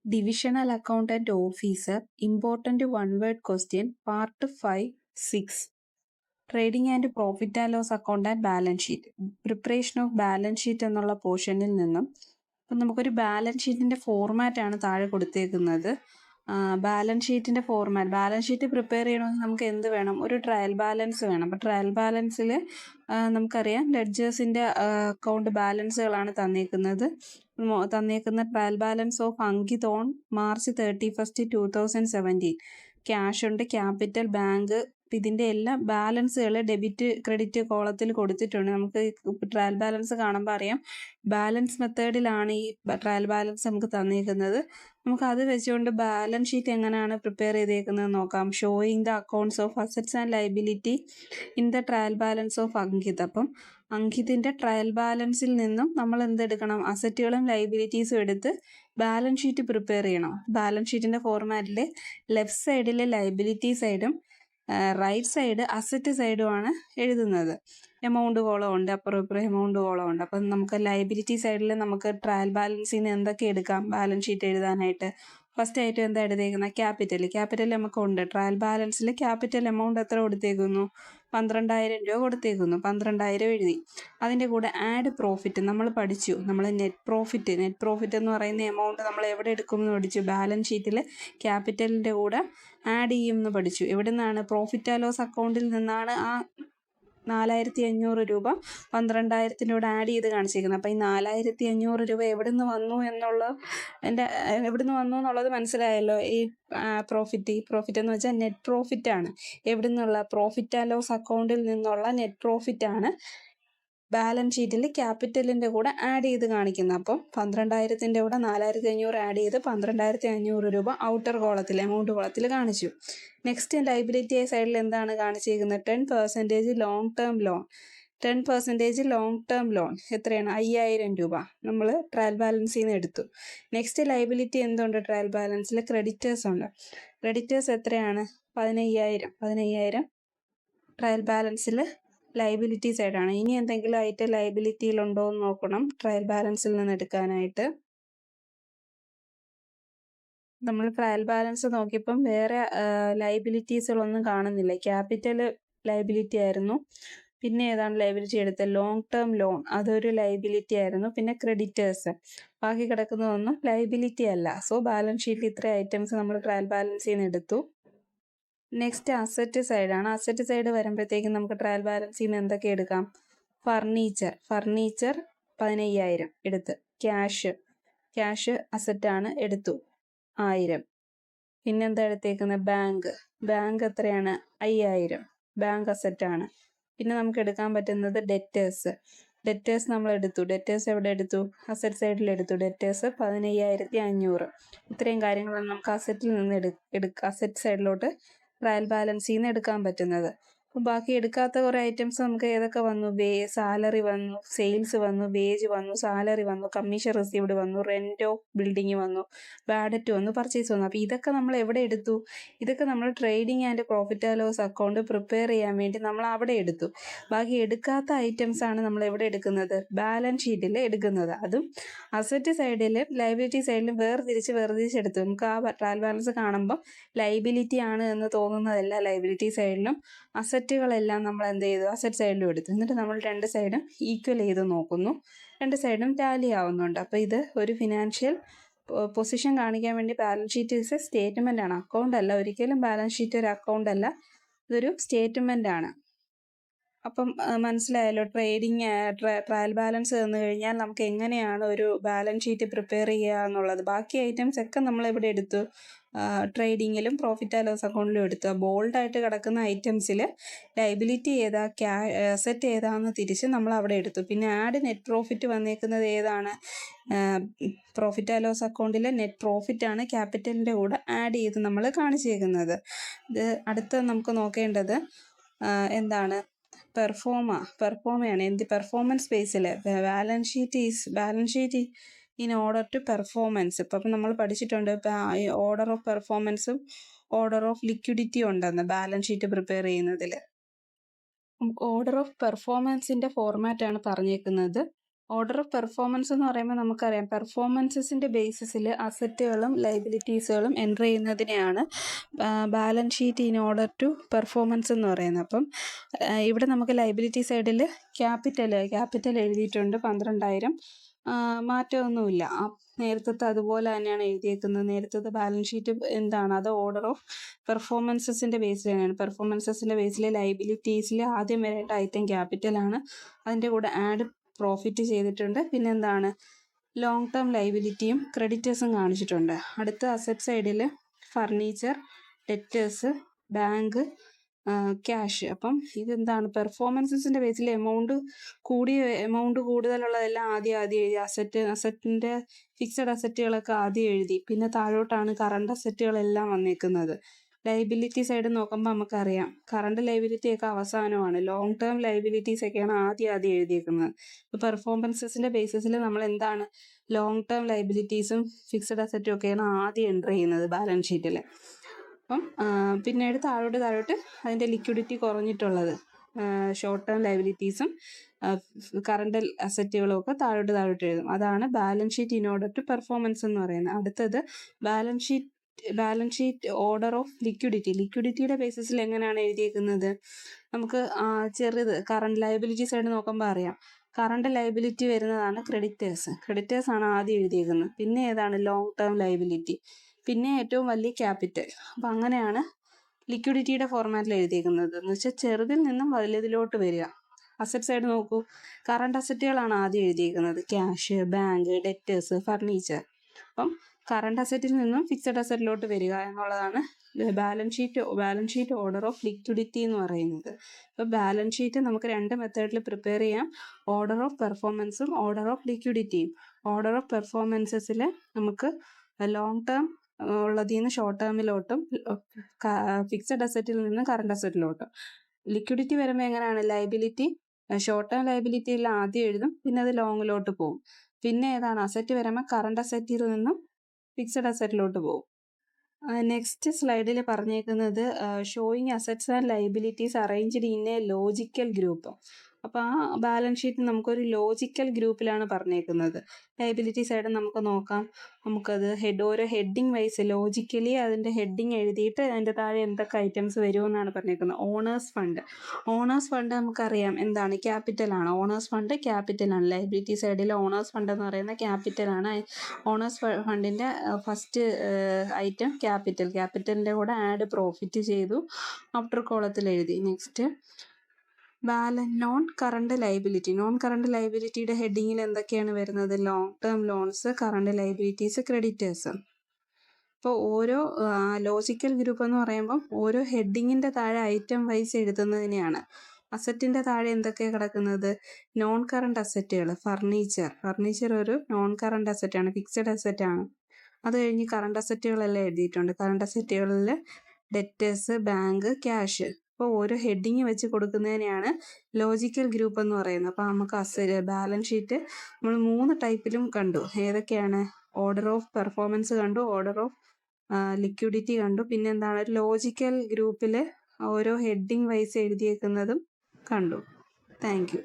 Divisional Accountant Officer, Important One-Word Question, Part 5, 6. Trading and Profit and Loss Account and Balance Sheet. Preparation of Balance Sheet എന്നുള്ള പോർഷനിൽ നിന്നും അപ്പം നമുക്കൊരു balance ഷീറ്റിൻ്റെ ഫോർമാറ്റാണ് താഴെ കൊടുത്തേക്കുന്നത്. ബാലൻസ് ഷീറ്റിൻ്റെ ബാലൻസ് ഷീറ്റ് പ്രിപ്പയർ ചെയ്യണമെങ്കിൽ നമുക്ക് എന്ത് വേണം? ഒരു ട്രയൽ ബാലൻസ് വേണം. അപ്പോൾ ട്രയൽ ബാലൻസിൽ നമുക്കറിയാം ലെഡ്ജേഴ്സിൻ്റെ അക്കൗണ്ട് ബാലൻസുകളാണ് തന്നേക്കുന്ന trial balance of Ankit on March 31, 2017. Cash ഉണ്ട്, ക്യാപിറ്റൽ, ബാങ്ക്, ഇതിൻ്റെ എല്ലാ ബാലൻസുകൾ ഡെബിറ്റ് ക്രെഡിറ്റ് കോളത്തിൽ കൊടുത്തിട്ടുണ്ട്. നമുക്ക് ട്രയൽ ബാലൻസ് കാണുമ്പോൾ അറിയാം ബാലൻസ് മെത്തേഡിലാണ് ഈ ട്രയൽ ബാലൻസ് നമുക്ക് തന്നിരിക്കുന്നത്. നമുക്ക് അത് വെച്ചുകൊണ്ട് ബാലൻസ് ഷീറ്റ് എങ്ങനെയാണ് പ്രിപ്പയർ ചെയ്തേക്കുന്നത് നോക്കാം. Showing the accounts of assets and liability in the trial balance of Ankit. അപ്പം അങ്കിതിൻ്റെ ട്രയൽ ബാലൻസിൽ നിന്നും നമ്മൾ എന്തെടുക്കണം? അസറ്റുകളും ലൈബിലിറ്റീസും എടുത്ത് ബാലൻസ് ഷീറ്റ് പ്രിപ്പയർ ചെയ്യണം. ബാലൻസ് ഷീറ്റിൻ്റെ ഫോർമാറ്റിൽ ലെഫ്റ്റ് സൈഡിൽ ലൈബിലിറ്റി സൈഡും റൈറ്റ് സൈഡ് അസറ്റ് സൈഡുമാണ് എഴുതുന്നത്. എമൗണ്ട് കോളം ഉണ്ട്, അപ്പുറം ഇപ്പുറം എമൗണ്ട് കോളം ഉണ്ട്. അപ്പം നമുക്ക് ലൈബിലിറ്റി സൈഡിൽ നമുക്ക് ട്രയൽ ബാലൻസിൽ നിന്ന് എന്തൊക്കെ എടുക്കാം ബാലൻസ് ഷീറ്റ് എഴുതാനായിട്ട്? ഫസ്റ്റ് ആയിട്ട് എന്താ എഴുതിയേക്കുന്നത്? ക്യാപിറ്റൽ നമുക്കുണ്ട്. ട്രയൽ ബാലൻസിൽ ക്യാപിറ്റൽ എമൗണ്ട് എത്ര കൊടുത്തേക്കുന്നു? 12,000 രൂപ കൊടുത്തേക്കുന്നു. 12,000 എഴുതി. അതിൻ്റെ കൂടെ ആഡ് പ്രോഫിറ്റ് നമ്മൾ പഠിച്ചു. നമ്മൾ നെറ്റ് പ്രോഫിറ്റ് എന്ന് പറയുന്ന എമൗണ്ട് നമ്മൾ എവിടെ എടുക്കുമെന്ന് പഠിച്ചു? ബാലൻസ് ഷീറ്റിൽ ക്യാപിറ്റലിൻ്റെ കൂടെ ആഡ് ചെയ്യുമെന്ന് പഠിച്ചു. എവിടെ നിന്നാണ്? പ്രോഫിറ്റ് ആൻഡ് ലോസ് അക്കൗണ്ടിൽ നിന്നാണ് ആ 4,500 രൂപ 12,000 കൂടെ ആഡ് ചെയ്ത് കാണിച്ചിരിക്കുന്നത്. അപ്പോൾ ഈ 4,500 രൂപ എവിടെ നിന്ന് വന്നു എന്നുള്ളത് മനസ്സിലായല്ലോ. ഈ പ്രോഫിറ്റ് എന്ന് വെച്ചാൽ നെറ്റ് പ്രോഫിറ്റ് ആണ്. എവിടെ നിന്നുള്ള? പ്രോഫിറ്റ് ആൻഡ് ലോസ് അക്കൗണ്ടിൽ നിന്നുള്ള നെറ്റ് പ്രോഫിറ്റ് ആണ് ബാലൻസ് ഷീറ്റിൽ ക്യാപിറ്റലിൻ്റെ കൂടെ ആഡ് ചെയ്ത് കാണിക്കുന്നത്. അപ്പം 12,000 കൂടെ 4,500 ആഡ് ചെയ്ത് 12,500 രൂപ ഔട്ടർ കോളത്തിൽ എമൗണ്ട് കോളത്തിൽ കാണിച്ചു. നെക്സ്റ്റ് ലൈബിലിറ്റി സൈഡിൽ എന്താണ് കാണിച്ചിരിക്കുന്നത്? 10% long term loan. 10% long term loan എത്രയാണ്? 5,000 രൂപ നമ്മൾ ട്രയൽ ബാലൻസിൽ നിന്ന് എടുത്തു. നെക്സ്റ്റ് ലൈബിലിറ്റി എന്തുണ്ട് ട്രയൽ ബാലൻസിൽ? ക്രെഡിറ്റേഴ്സ് ഉണ്ട്. ക്രെഡിറ്റേഴ്സ് എത്രയാണ്? 15,000 ട്രയൽ ബാലൻസിൽ ലൈബിലിറ്റി സൈഡാണ്. ഇനി എന്തെങ്കിലും ആയിട്ട് ലൈബിലിറ്റിയിലുണ്ടോ എന്ന് നോക്കണം ട്രയൽ ബാലൻസിൽ നിന്ന് എടുക്കാനായിട്ട്. നമ്മൾ ട്രയൽ ബാലൻസ് നോക്കിയപ്പം വേറെ ലൈബിലിറ്റീസുകളൊന്നും കാണുന്നില്ല. ക്യാപിറ്റൽ ലൈബിലിറ്റി ആയിരുന്നു. പിന്നെ ഏതാണ് ലൈബിലിറ്റി എടുത്തത്? ലോങ് ടേം ലോൺ, അതൊരു ലൈബിലിറ്റി ആയിരുന്നു. പിന്നെ ക്രെഡിറ്റേഴ്സ്, ബാക്കി കിടക്കുന്നതൊന്നും ലൈബിലിറ്റി അല്ല. സോ ബാലൻസ് ഷീറ്റിൽ ഇത്ര ഐറ്റംസ് നമ്മൾ ട്രയൽ ബാലൻസിൽ നിന്ന് എടുത്തു. നെക്സ്റ്റ് അസറ്റ് സൈഡാണ്. അസറ്റ് സൈഡ് വരുമ്പോഴത്തേക്കും നമുക്ക് ട്രയൽ ബാലൻസിൽ നിന്ന് എന്തൊക്കെ എടുക്കാം? ഫർണിച്ചർ 15,000 എടുത്ത്. ക്യാഷ് അസറ്റാണ്, എടുത്തു 1,000. പിന്നെന്താ എടുത്തേക്കുന്നത്? ബാങ്ക് എത്രയാണ്? 5,000 ബാങ്ക് അസറ്റാണ്. പിന്നെ നമുക്ക് എടുക്കാൻ പറ്റുന്നത് ഡെറ്റേഴ്സ് നമ്മൾ എടുത്തു. ഡെറ്റേഴ്സ് എവിടെ എടുത്തു? അസറ്റ് സൈഡിൽ എടുത്തു. ഡെറ്റേഴ്സ് 15,500. ഇത്രയും കാര്യങ്ങളാണ് നമുക്ക് അസറ്റിൽ നിന്ന് അസറ്റ് സൈഡിലോട്ട് ട്രയൽ ബാലൻസിൽ നിന്ന് എടുക്കാൻ പറ്റുന്നത്. അപ്പം ബാക്കി എടുക്കാത്ത കുറേ ഐറ്റംസ് നമുക്ക് ഏതൊക്കെ വന്നു? സാലറി വന്നു, സെയിൽസ് വന്നു, വേജ് വന്നു, സാലറി വന്നു, കമ്മീഷൻ റിസീവ്ഡ് വന്നു, റെന്റ് ഓഫ് ബിൽഡിങ് വന്നു, ബാഡറ്റ് വന്നു, പർച്ചേസ് വന്നു. അപ്പോൾ ഇതൊക്കെ നമ്മൾ എവിടെ എടുത്തു? ഇതൊക്കെ നമ്മൾ trading and profit and loss account prepare ചെയ്യാൻ വേണ്ടി നമ്മൾ അവിടെ എടുത്തു. ബാക്കി എടുക്കാത്ത ഐറ്റംസ് ആണ് നമ്മൾ എവിടെ എടുക്കുന്നത്? ബാലൻസ് ഷീറ്റിൽ എടുക്കുന്നത്. അതും അസറ്റ് സൈഡിലും ലൈബിലിറ്റി സൈഡിലും വേർതിരിച്ചെടുത്തു. നമുക്ക് ആ ട്രയൽ ബാലൻസ് കാണുമ്പോൾ ലൈബിലിറ്റി ആണ് എന്ന് തോന്നുന്നതല്ല ലൈബിലിറ്റി സൈഡിലും, അസറ്റുകളെല്ലാം നമ്മൾ എന്ത് ചെയ്തു? അസറ്റ് സൈഡിലും എടുത്തു. എന്നിട്ട് നമ്മൾ രണ്ട് സൈഡും ഈക്വൽ ചെയ്ത് നോക്കുന്നു. രണ്ട് സൈഡും ടാലി ആവുന്നുണ്ട്. അപ്പോൾ ഇത് ഒരു ഫിനാൻഷ്യൽ പൊസിഷൻ കാണിക്കാൻ വേണ്ടി balance sheet is A statement ആണ്, അക്കൗണ്ട് അല്ല. ഒരിക്കലും ബാലൻസ് ഷീറ്റ് ഒരു അക്കൗണ്ട് അല്ല, ഇതൊരു സ്റ്റേറ്റ്മെൻ്റ് ആണ്. അപ്പം മനസ്സിലായല്ലോ. ട്രയൽ ബാലൻസ് തന്നു കഴിഞ്ഞാൽ നമുക്ക് എങ്ങനെയാണ് ഒരു ബാലൻസ് ഷീറ്റ് പ്രിപ്പയർ ചെയ്യുക എന്നുള്ളത്. ബാക്കി ഐറ്റംസ് ഒക്കെ നമ്മൾ എവിടെ എടുത്തു? ട്രേഡിങ്ങിലും പ്രോഫിറ്റ് ആൻഡ് ലോസ് അക്കൗണ്ടിലും എടുത്തു. ബോൾഡായിട്ട് കിടക്കുന്ന ഐറ്റംസിൽ ലൈബിലിറ്റി ഏതാ, അസറ്റ് ഏതാണെന്ന് തിരിച്ച് നമ്മൾ അവിടെ എടുത്തു. പിന്നെ ആഡ് നെറ്റ് പ്രോഫിറ്റ് വന്നേക്കുന്നത് ഏതാണ്? പ്രോഫിറ്റ് ആൻഡ് ലോസ് അക്കൗണ്ടിലെ നെറ്റ് പ്രോഫിറ്റ് ആണ് ക്യാപിറ്റലിൻ്റെ കൂടെ ആഡ് ചെയ്ത് നമ്മൾ കാണിച്ചേക്കുന്നത്. ഇത് അടുത്ത നമുക്ക് നോക്കേണ്ടത് എന്താണ്? പെർഫോമയാണ്. പെർഫോമൻസ് ബേസിൽ balance sheet in order to performance. ഇപ്പം നമ്മൾ പഠിച്ചിട്ടുണ്ട് ഓർഡർ ഓഫ് പെർഫോമൻസും ഓർഡർ ഓഫ് ലിക്വിഡിറ്റി ഉണ്ടെന്ന് ബാലൻസ് ഷീറ്റ് പ്രിപ്പയർ ചെയ്യുന്നതിൽ. ഓർഡർ ഓഫ് പെർഫോമൻസിൻ്റെ ഫോർമാറ്റാണ് പറഞ്ഞേക്കുന്നത്. ഓർഡർ ഓഫ് പെർഫോമൻസ് എന്ന് പറയുമ്പോൾ നമുക്കറിയാം പെർഫോമൻസസിൻ്റെ ബേസിസിൽ അസറ്റുകളും ലൈബിലിറ്റീസുകളും എൻ്റർ ചെയ്യുന്നതിനെയാണ് balance sheet in order to performance എന്ന് പറയുന്നത്. അപ്പം ഇവിടെ നമുക്ക് ലൈബിലിറ്റി സൈഡിൽ ക്യാപിറ്റൽ എഴുതിയിട്ടുണ്ട് 12,000. മാറ്റമൊന്നുമില്ല. നേരത്തെ അതുപോലെ തന്നെയാണ് എഴുതിയേക്കുന്നത്. നേരത്തെ ബാലൻസ് ഷീറ്റ് എന്താണ്, അത് ഓർഡർ ഓഫ് പെർഫോമൻസസിൻ്റെ ബേസിൽ തന്നെയാണ്. പെർഫോമൻസസിൻ്റെ ബേസിൽ ലൈബിലിറ്റീസിൽ ആദ്യം വരേണ്ട ഐറ്റം ക്യാപിറ്റലാണ്. അതിൻ്റെ കൂടെ ആഡ് പ്രോഫിറ്റ് ചെയ്തിട്ടുണ്ട്. പിന്നെ എന്താണ്, ലോങ് ടേം ലൈബിലിറ്റിയും ക്രെഡിറ്റേഴ്സും കാണിച്ചിട്ടുണ്ട്. അടുത്ത അസറ്റ് സൈഡിൽ ഫർണിച്ചർ, ഡെറ്റേഴ്സ്, ബാങ്ക്, ക്യാഷ്. അപ്പം ഇതെന്താണ്, പെർഫോമൻസസിൻ്റെ ബേസിൽ എമൗണ്ട് കൂടുതലുള്ളതെല്ലാം ആദ്യം എഴുതി. അസറ്റിൻ്റെ ഫിക്സഡ് അസറ്റുകളൊക്കെ ആദ്യം എഴുതി. പിന്നെ താഴോട്ടാണ് കറണ്ട് അസറ്റുകളെല്ലാം വന്നേക്കുന്നത്. ലൈബിലിറ്റി സൈഡ് നോക്കുമ്പോൾ നമുക്കറിയാം കറണ്ട് ലൈബിലിറ്റി ഒക്കെ അവസാനമാണ്. ലോങ് ടേം ലൈബിലിറ്റീസ് ഒക്കെയാണ് ആദ്യം എഴുതിയേക്കുന്നത്. ഇപ്പോൾ പെർഫോമൻസസിൻ്റെ ബേസിസിൽ നമ്മൾ എന്താണ്, ലോങ് ടേം ലൈബിലിറ്റീസും ഫിക്സഡ് അസറ്റും ഒക്കെയാണ് ആദ്യം എൻ്റർ ചെയ്യുന്നത് ബാലൻസ് ഷീറ്റിൽ. അപ്പം പിന്നീട് താഴോട്ട് അതിൻ്റെ ലിക്വിഡിറ്റി കുറഞ്ഞിട്ടുള്ളത് ഷോർട്ട് ടേം ലൈബിലിറ്റീസും കറണ്ട് അസറ്റുകളും ഒക്കെ താഴോട്ട് എഴുതും. അതാണ് balance sheet in order to performance എന്ന് പറയുന്നത്. അടുത്തത് ബാലൻസ് ഷീറ്റ് ഓർഡർ ഓഫ് ലിക്വിഡിറ്റിയുടെ ബേസിസിൽ എങ്ങനെയാണ് എഴുതിയേക്കുന്നത്, നമുക്ക് ചെറുത് കറണ്ട് ലയബിലിറ്റി സൈഡ് നോക്കുമ്പോൾ അറിയാം. കറണ്ട് ലയബിലിറ്റി വരുന്നതാണ് ക്രെഡിറ്റേഴ്സ് ആണ് ആദ്യം എഴുതിയേക്കുന്നത്. പിന്നെ ഏതാണ്, ലോങ് ടേം ലയബിലിറ്റി, പിന്നെ ഏറ്റവും വലിയ ക്യാപിറ്റൽ. അപ്പം അങ്ങനെയാണ് ലിക്വിഡിറ്റിയുടെ ഫോർമാറ്റിൽ എഴുതിയേക്കുന്നത്. എന്ന് വെച്ചാൽ ചെറുതിൽ നിന്നും വലുതിലോട്ട് വരിക. അസറ്റ് സൈഡ് നോക്കൂ, കറണ്ട് അസറ്റുകളാണ് ആദ്യം എഴുതിയേക്കുന്നത്, ക്യാഷ്, ബാങ്ക്, ഡെറ്റേഴ്സ്, ഫർണിച്ചർ. അപ്പം കറണ്ട് അസറ്റിൽ നിന്നും ഫിക്സഡ് അസറ്റിലോട്ട് വരിക എന്നുള്ളതാണ് balance sheet order of liquidity എന്ന് പറയുന്നത്. അപ്പോൾ ബാലൻസ് ഷീറ്റ് നമുക്ക് 2 മെത്തേഡിൽ പ്രിപ്പയർ ചെയ്യാം, ഓർഡർ ഓഫ് പെർഫോമൻസും ഓർഡർ ഓഫ് ലിക്വിഡിറ്റിയും. ഓർഡർ ഓഫ് പെർഫോമൻസസിൽ നമുക്ക് ലോങ് ടേം ഉള്ളതിൽ നിന്ന് ഷോർട്ട് ടേമിലോട്ടും ഫിക്സഡ് അസറ്റിൽ നിന്ന് കറണ്ട് അസറ്റിലോട്ടും. ലിക്വിഡിറ്റി വരുമ്പോൾ എങ്ങനെയാണ്, ലൈബിലിറ്റി ഷോർട്ട് ടേം ലൈബിലിറ്റിയിൽ ആദ്യം എഴുതും, പിന്നെ അത് ലോങ്ങിലോട്ട് പോകും. പിന്നെ ഏതാണ്, അസറ്റ് വരുമ്പോൾ കറണ്ട് അസറ്റിൽ നിന്നും ഫിക്സഡ് അസറ്റിലോട്ട് പോകും. നെക്സ്റ്റ് സ്ലൈഡിൽ പറഞ്ഞേക്കുന്നത് showing assets and liabilities arranged in A logical group. അപ്പോൾ ആ ബാലൻസ് ഷീറ്റ് നമുക്കൊരു ലോജിക്കൽ ഗ്രൂപ്പിലാണ് പറഞ്ഞേക്കുന്നത്. ലൈബിലിറ്റി സൈഡ് നമുക്ക് നോക്കാം. നമുക്കത് ഓരോ ഹെഡിങ് വൈസ് ലോജിക്കലി അതിൻ്റെ ഹെഡിങ് എഴുതിയിട്ട് അതിൻ്റെ താഴെ എന്തൊക്കെ ഐറ്റംസ് വരുമെന്നാണ് പറഞ്ഞേക്കുന്നത്. ഓണേഴ്സ് ഫണ്ട് നമുക്കറിയാം എന്താണ്, ക്യാപിറ്റലാണ്. ഓണേഴ്സ് ഫണ്ട് ക്യാപിറ്റലാണ്. ലൈബിലിറ്റി സൈഡിൽ ഓണേഴ്സ് ഫണ്ട് എന്ന് പറയുന്ന ക്യാപിറ്റലാണ്. ഓണേഴ്സ് ഫണ്ടിൻ്റെ ഫസ്റ്റ് ഐറ്റം ക്യാപിറ്റലിൻ്റെ കൂടെ ആഡ് പ്രോഫിറ്റ് ചെയ്തു, ഔട്ടർ കോളത്തിൽ എഴുതി. നെക്സ്റ്റ് നോൺ കറണ്ട് ലൈബിലിറ്റിയുടെ ഹെഡിങ്ങിൽ എന്തൊക്കെയാണ് വരുന്നത്, long term loans, current liabilities, creditors. അപ്പോൾ ഓരോ ലോജിക്കൽ ഗ്രൂപ്പ് എന്ന് പറയുമ്പം ഓരോ ഹെഡിങ്ങിൻ്റെ താഴെ ഐറ്റം വൈസ് എഴുതുന്നതിനെയാണ്. അസറ്റിൻ്റെ താഴെ എന്തൊക്കെയാണ് കിടക്കുന്നത്, നോൺ കറണ്ട് അസറ്റുകൾ, ഫർണിച്ചർ ഒരു നോൺ കറണ്ട് അസറ്റാണ്, ഫിക്സഡ് അസറ്റാണ്. അത് കഴിഞ്ഞ് കറണ്ട് അസറ്റുകളെല്ലാം എഴുതിയിട്ടുണ്ട്. കറണ്ട് അസറ്റുകളിൽ ഡെറ്റേഴ്സ്, ബാങ്ക്, ക്യാഷ്. അപ്പോൾ ഓരോ ഹെഡിങ് വെച്ച് കൊടുക്കുന്നതിനെയാണ് ലോജിക്കൽ ഗ്രൂപ്പ് എന്ന് പറയുന്നത്. അപ്പോൾ നമുക്ക് ബാലൻസ് ഷീറ്റ് നമ്മൾ 3 ടൈപ്പിലും കണ്ടു. ഏതൊക്കെയാണ്, ഓർഡർ ഓഫ് പെർഫോമൻസ് കണ്ടു, ഓർഡർ ഓഫ് ലിക്വിഡിറ്റി കണ്ടു, പിന്നെ എന്താണ്, ഒരു ലോജിക്കൽ ഗ്രൂപ്പിൽ ഓരോ ഹെഡിങ് വൈസ് എഴുതിയേക്കുന്നതും കണ്ടു. Thank you.